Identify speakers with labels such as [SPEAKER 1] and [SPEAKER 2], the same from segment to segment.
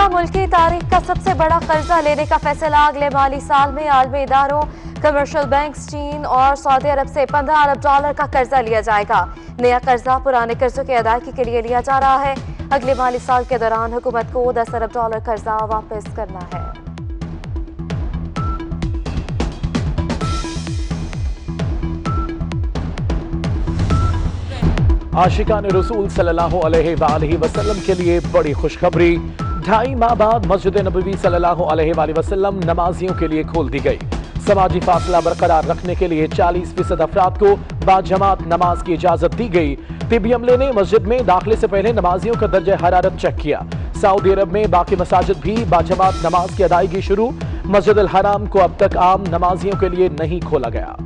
[SPEAKER 1] का मुल्की तारीख का सबसे बड़ा कर्जा लेने का फैसला अगले माली साल में आलमी इदारों, कमर्शियल बैंक्स, चीन और सऊदी अरब से $15 अरब का कर्जा लिया जाएगा। नया कर्जा पुराने कर्जों की अदायगी के लिए लिया जा रहा है। अगले माली साल के दौरान हुकूमत को $10 अरब कर्जा वापस करना है।
[SPEAKER 2] आशिकान रसूल सल्लल्लाहु अलैहि वसल्लम के लिए बड़ी खुशखबरी। 2.5 माह बाद मस्जिद नबवी सल्लल्लाहु अलैहि वसल्लम नमाजियों के लिए खोल दी गई। समाजी फासला बरकरार रखने के लिए 40% अफराद को बाजमात नमाज की इजाजत दी गई। तिब्बी अमले ने मस्जिद में दाखिले से पहले नमाजियों का दर्जा हरारत चेक किया। सऊदी अरब में बाकी मसाजिद भी बाजमात नमाज की अदायगी शुरू। मस्जिद अल हराम को अब तक आम नमाजियों के लिए नहीं खोला गया।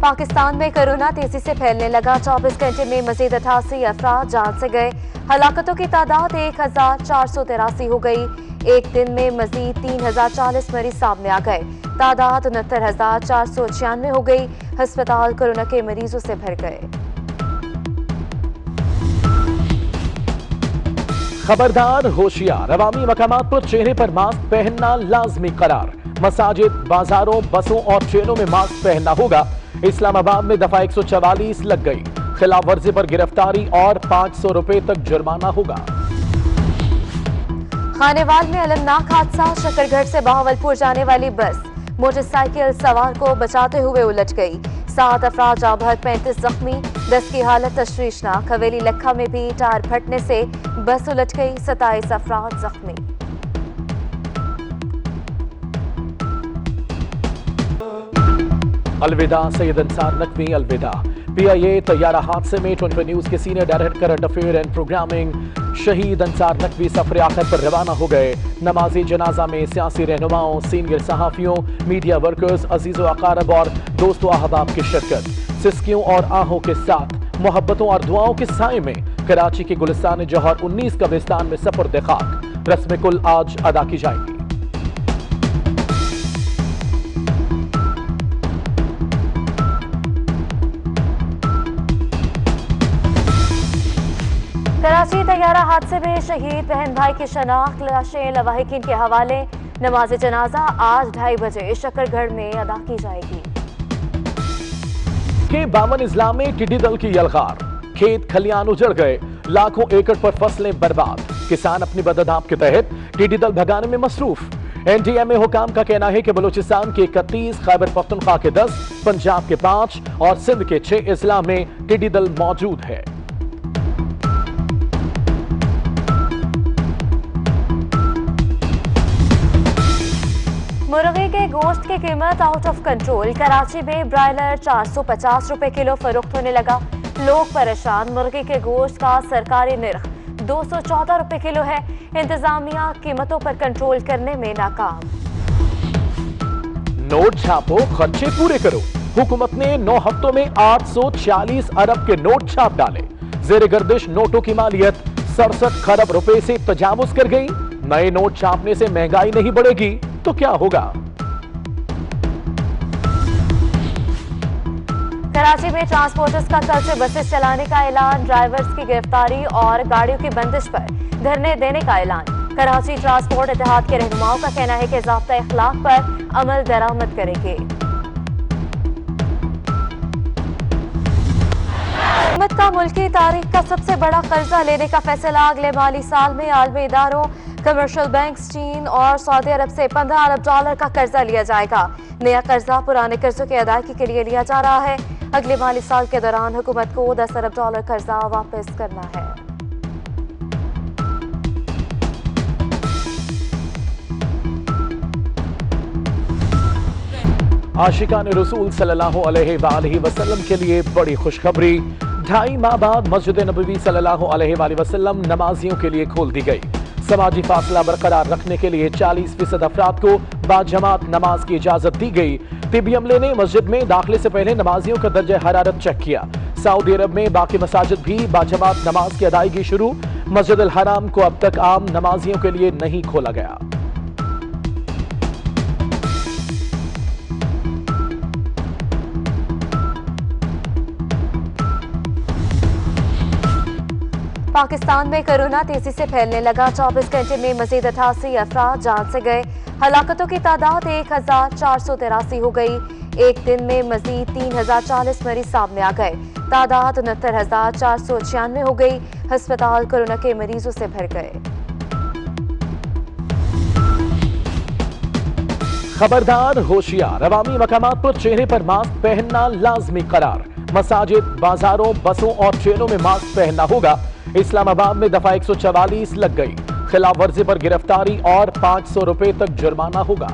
[SPEAKER 1] पाकिस्तान में कोरोना तेजी से फैलने लगा। 24 घंटे में मजीद 88 अफराद जान से गए। हलाकतों की तादाद 1483 हो गई। एक दिन में मजीद 3040 मरीज सामने आ गए। तादाद 69,496 हो गई। अस्पताल कोरोना के मरीजों से भर गए।
[SPEAKER 2] खबरदार, होशियार, अवामी मकामात पर चेहरे पर मास्क पहनना लाजमी करार। मसाजिद, बाजारों, बसों और ट्रेनों में मास्क पहनना होगा। इस्लामाबाद में दफा 144 लग गई। खिलाफ वर्जी पर गिरफ्तारी और 500 रुपए तक जुर्माना होगा।
[SPEAKER 1] खानेवाल में अलमनाक हादसा। शकरगढ़ से बहावलपुर जाने वाली बस मोटरसाइकिल सवार को बचाते हुए उलट गई। 7 अफराद जाँ बहक, 35 जख्मी। 10 की हालत तशवीशनाक। हवेली लखा में भी टायर फटने से बस उलट गई। 27 अफराद जख्मी।
[SPEAKER 2] अलविदा सैयद अंसार नकवी, अलविदा। PIA तैयारा हादसे में 24 न्यूज के senior director current affair and programming शहीद अंसार नकवी सफर आखिर पर रवाना हो गए। नमाजी जनाजा में सियासी रहनुमाओं, सीनियर सहाफियों, मीडिया वर्कर्स, अजीजों अकारब और दोस्तों अहबाब की शिरकत। सिस्कियों और आहों के साथ मोहब्बतों और दुआओं के साए में कराची के गुलिस्तान जौहर 19 कब्रिस्तान में सपुर्द खाक। रस्म कुल आज अदा की जाएगी।
[SPEAKER 1] कराची तैयारा हादसे में शहीद बहन भाई की शनाख्त, लाशें लवाहिकीन के हवाले। नमाज जनाजा आज 2:30 बजे शकरगढ़ में अदा की जाएगी।
[SPEAKER 2] के बामन इस्लाम में टिड्डी दल की यलगार। खेत खलियान उजड़ गए। लाखों एकड़ पर फसलें बर्बाद। किसान अपनी बददाब के तहत टिड्डी दल भगाने में मसरूफ। NDMA हुकाम का कहना है कि बलूचिस्तान के 31, खैबर पख्तूनख्वा के 10, पंजाब के 5 और सिंध के 6 अजला में टिड्डी दल मौजूद है।
[SPEAKER 1] मुर्गे के गोश्त की कीमत आउट ऑफ कंट्रोल। कराची में ब्रायलर 450 रुपए किलो फरोख्त होने लगा। लोग परेशान। मुर्गे के गोश्त का सरकारी निर्ख 214 रुपए किलो है। इंतजामिया कीमतों पर कंट्रोल करने में नाकाम।
[SPEAKER 2] नोट छापो, खर्चे पूरे करो। हुकूमत ने 9 हफ्तों में 840 अरब के नोट छाप डाले। जेर गर्दिश नोटों की मालियत 67 खरब रुपए से तजावुज कर गई। नए नोट छापने से महंगाई नहीं बढ़ेगी तो क्या होगा?
[SPEAKER 1] कराची में ट्रांसपोर्टर्स का कल से बसेस चलाने का ऐलान। ड्राइवर्स की गिरफ्तारी और गाड़ियों की बंदिश पर धरने देने का ऐलान। कराची ट्रांसपोर्ट इत्तेहाद के रहनुमाओं का कहना है कि ज़ाब्ता इखलाक पर अमल दरामद करेंगे। हुकूमत का मुल्की तारीख का सबसे बड़ा कर्जा लेने का फैसला अगले माली साल में आलमी इदारों, कमर्शियल बैंक्स, चीन और सऊदी अरब से $15 अरब का कर्जा लिया जाएगा। नया कर्जा पुराने कर्जों की अदायगी के लिए लिया जा रहा है। अगले माली साल के दौरान हुकूमत को $10 अरब कर्जा वापस करना है।
[SPEAKER 2] आशिकान रसूल सल्लल्लाहु अलैहि वसल्लम के लिए बड़ी खुशखबरी। 2.5 माह बाद मस्जिद नबवी सल्लल्लाहु अलैहि वसल्लम नमाजियों के लिए खोल दी गई। समाजी फासला बरकरार रखने के लिए 40% अफराद को बाजमात नमाज की इजाजत दी गई। तिब्बी अमले ने मस्जिद में दाखिले से पहले नमाजियों का दर्जा हरारत चेक किया। सऊदी अरब में बाकी मसाजिद भी बाजमात नमाज की अदायगी शुरू। मस्जिद अल हराम को अब तक आम नमाजियों के लिए नहीं खोला गया।
[SPEAKER 1] पाकिस्तान में कोरोना तेजी से फैलने लगा। 24 घंटे में मजीद 88 अफराद जान से गए। हलाकतों की तादाद 1483 हो गई। एक दिन में मजीद 3040 मरीज सामने आ गए। तादाद 69,496 हो गई। अस्पताल कोरोना के मरीजों से भर गए।
[SPEAKER 2] खबरदार, होशियार, अवामी मकामात पर चेहरे पर मास्क पहनना लाजमी करार। मसाजिद, बाजारों, बसों और ट्रेनों में मास्क पहनना होगा। इस्लामाबाद में दफा 144 लग गई। खिलाफ वर्जी पर गिरफ्तारी और 500 रुपए तक जुर्माना होगा।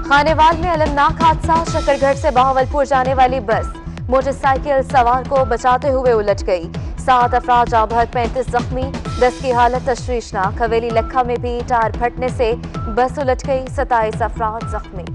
[SPEAKER 1] खानेवाल में अलमनाक हादसा। शकरगढ़ से बहावलपुर जाने वाली बस मोटरसाइकिल सवार को बचाते हुए उलट गई। 7 अफराद जाँ बहक, 35 जख्मी। 10 की हालत तशवीशनाक। हवेली लखा में भी टायर फटने से बस उलट गई। 27 अफराद जख्मी।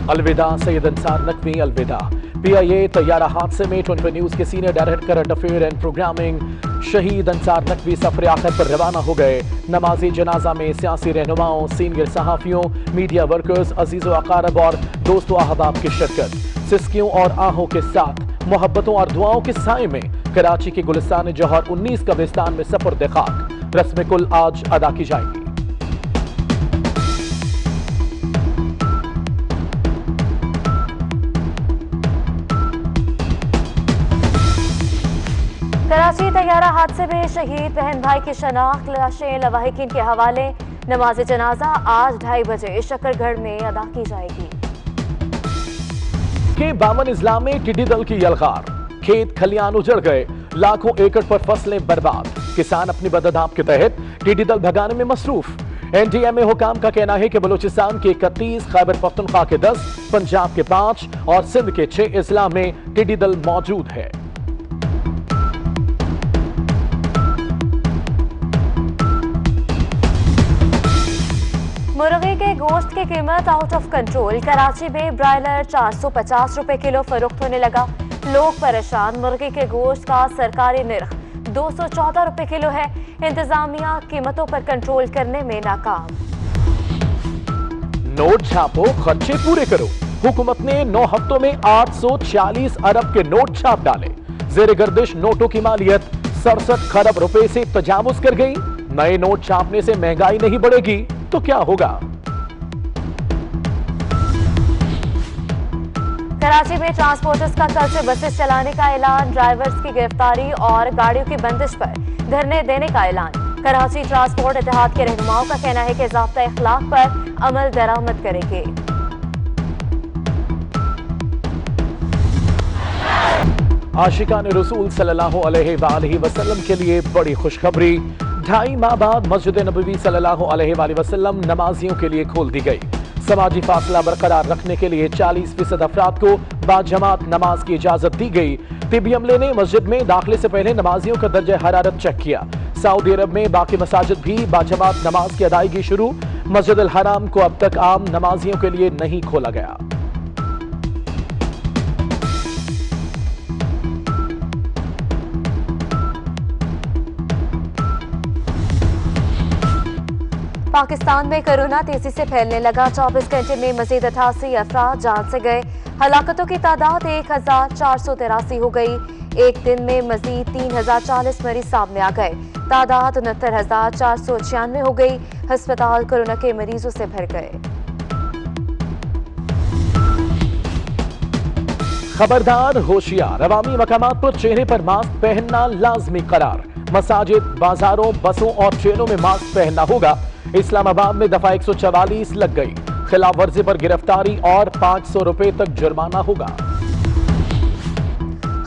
[SPEAKER 2] अलविदा सैयद अंसार नकवी, अलविदा। PIA तैयारा हादसे में 24 न्यूज के senior director current affair and programming शहीद अंसार नकवी सफर आखिर पर रवाना हो गए। नमाजी जनाजा में सियासी रहनुमाओं, सीनियर सहाफियों, मीडिया वर्कर्स, अजीजों अकारब और दोस्तों अहबाब की शिरकत। सिस्कियों और आहों के साथ मोहब्बतों और दुआओं के साए में कराची के गुलिस्तान जौहर 19 कब्रिस्तान में सफर खाक। रस्म कुल आज अदा की जाएगी।
[SPEAKER 1] कराची तैयारा हादसे में शहीद बहन भाई की शनाख्त, लाशें लवाहिकीन के हवाले। नमाज जनाजा आज 2:30 बजे शकरगढ़ में अदा की जाएगी।
[SPEAKER 2] के 52 इजला में टिड्डी दल की यलगार। खेत खलियान उजड़ गए। लाखों एकड़ पर फसलें बर्बाद। किसान अपनी बददाब के तहत टिड्डी दल भगाने में मसरूफ। NDMA हुकाम का कहना है कि बलूचिस्तान के 31, खैबर पख्तूनख्वा के 10, पंजाब के 5 और सिंध के 6 इजला में टिड्डी दल मौजूद है।
[SPEAKER 1] मुर्गे के गोश्त की कीमत आउट ऑफ कंट्रोल। कराची में ब्रायलर 450 रुपए किलो फरोख्त होने लगा। लोग परेशान। मुर्गे के गोश्त का सरकारी निर्ख 214 रुपए किलो है। इंतजामिया कीमतों पर कंट्रोल करने में नाकाम।
[SPEAKER 2] नोट छापो, खर्चे पूरे करो। हुकूमत ने 9 हफ्तों में 840 अरब के नोट छाप डाले। जेर गर्दिश नोटों की मालियत 67 खरब रुपए से तजावुज कर गई। नए नोट छापने से महंगाई नहीं बढ़ेगी तो क्या होगा?
[SPEAKER 1] कराची में ट्रांसपोर्टर्स का कल से बसेस चलाने का ऐलान। ड्राइवर्स की गिरफ्तारी और गाड़ियों की बंदिश पर धरने देने का ऐलान। कराची ट्रांसपोर्ट इत्तेहाद के रहनुमाओं का कहना है कि ज़ाब्ता इखलाक पर अमल दरामद करेंगे।
[SPEAKER 2] आशिकान रसूल सल्लल्लाहु अलैहि वसल्लम के लिए बड़ी खुशखबरी। 2.5 माह बाद मस्जिद नबवी सल्लल्लाहु अलैहि वसल्लम नमाजियों के लिए खोल दी गई। समाजी फासला बरकरार रखने के लिए 40% अफराद को बाजमात नमाज की इजाजत दी गई। तिब्बी अमले ने मस्जिद में दाखिले से पहले नमाजियों का दर्जा हरारत चेक किया। सऊदी अरब में बाकी मसाजिद भी बाजमात नमाज की अदायगी शुरू। मस्जिद अल हराम को अब तक आम नमाजियों के लिए नहीं खोला गया।
[SPEAKER 1] पाकिस्तान में कोरोना तेजी से फैलने लगा। 24 घंटे में मजीद 88 अफराद जान से गए। हलाकतों की तादाद 1483 हो गई। एक दिन में मजीद 3040 मरीज सामने आ गए। तादाद 69,496 हो गई। अस्पताल कोरोना के मरीजों से भर गए।
[SPEAKER 2] खबरदार, होशियार, अवामी मकामात पर चेहरे पर मास्क पहनना लाजमी करार। मसाजिद, बाजारों, बसों और ट्रेनों में मास्क पहनना होगा। इस्लामाबाद में दफा 144 लग गई। खिलाफ वर्जी पर गिरफ्तारी और 500 रुपए तक जुर्माना होगा।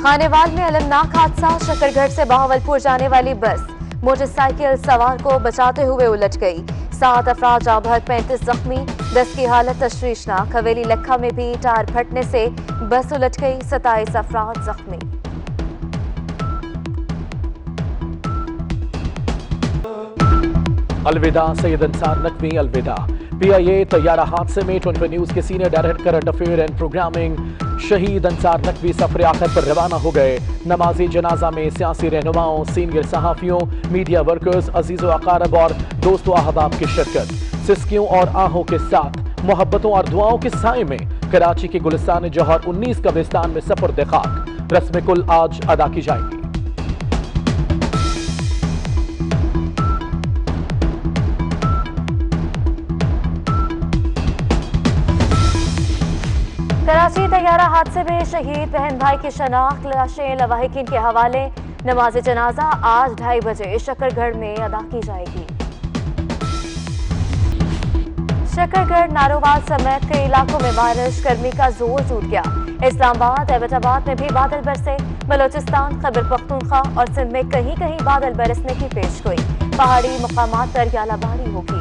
[SPEAKER 1] खानेवाल में अलमनाक हादसा। शकरगढ़ से बहावलपुर जाने वाली बस मोटरसाइकिल सवार को बचाते हुए उलट गई। 7 अफराद जाँ बहक, 35 जख्मी। 10 की हालत तशवीशनाक। हवेली लखा में भी टायर फटने से बस उलट गई। 27 अफराद जख्मी।
[SPEAKER 2] अलविदा सैयद अंसार नकवी, अलविदा। PIA तैयारा हादसे में 24 न्यूज के senior director current affair and programming शहीद अंसार नकवी सफर आखिर पर रवाना हो गए। नमाजी जनाजा में सियासी रहनुमाओं, सीनियर सहाफियों, मीडिया वर्कर्स, अजीजों अकारब और दोस्तों अहबाब की शिरकत। सिस्कियों और आहों के साथ मोहब्बतों और दुआओं के साए में कराची के गुलिस्तान जौहर 19 कब्रिस्तान में सपुर्द खाक, रस्म कुल आज अदा की जाएगी।
[SPEAKER 1] कराची तैयारा हादसे में शहीद बहन भाई की शनाख्त, लाशें लवाहिकीन के हवाले। नमाज जनाजा आज 2:30 बजे शकरगढ़ में अदा की जाएगी। शकरगढ़, नारोवाल समेत कई इलाकों में बारिश, गर्मी का जोर टूट गया। इस्लामाबाद, एबटाबाद में भी बादल बरसे। बलोचिस्तान, खैबर पख्तूनख्वा और सिंध में कहीं कहीं बादल बरसने की पेशगोई। पहाड़ी मुकामात पर यालाबारी होगी।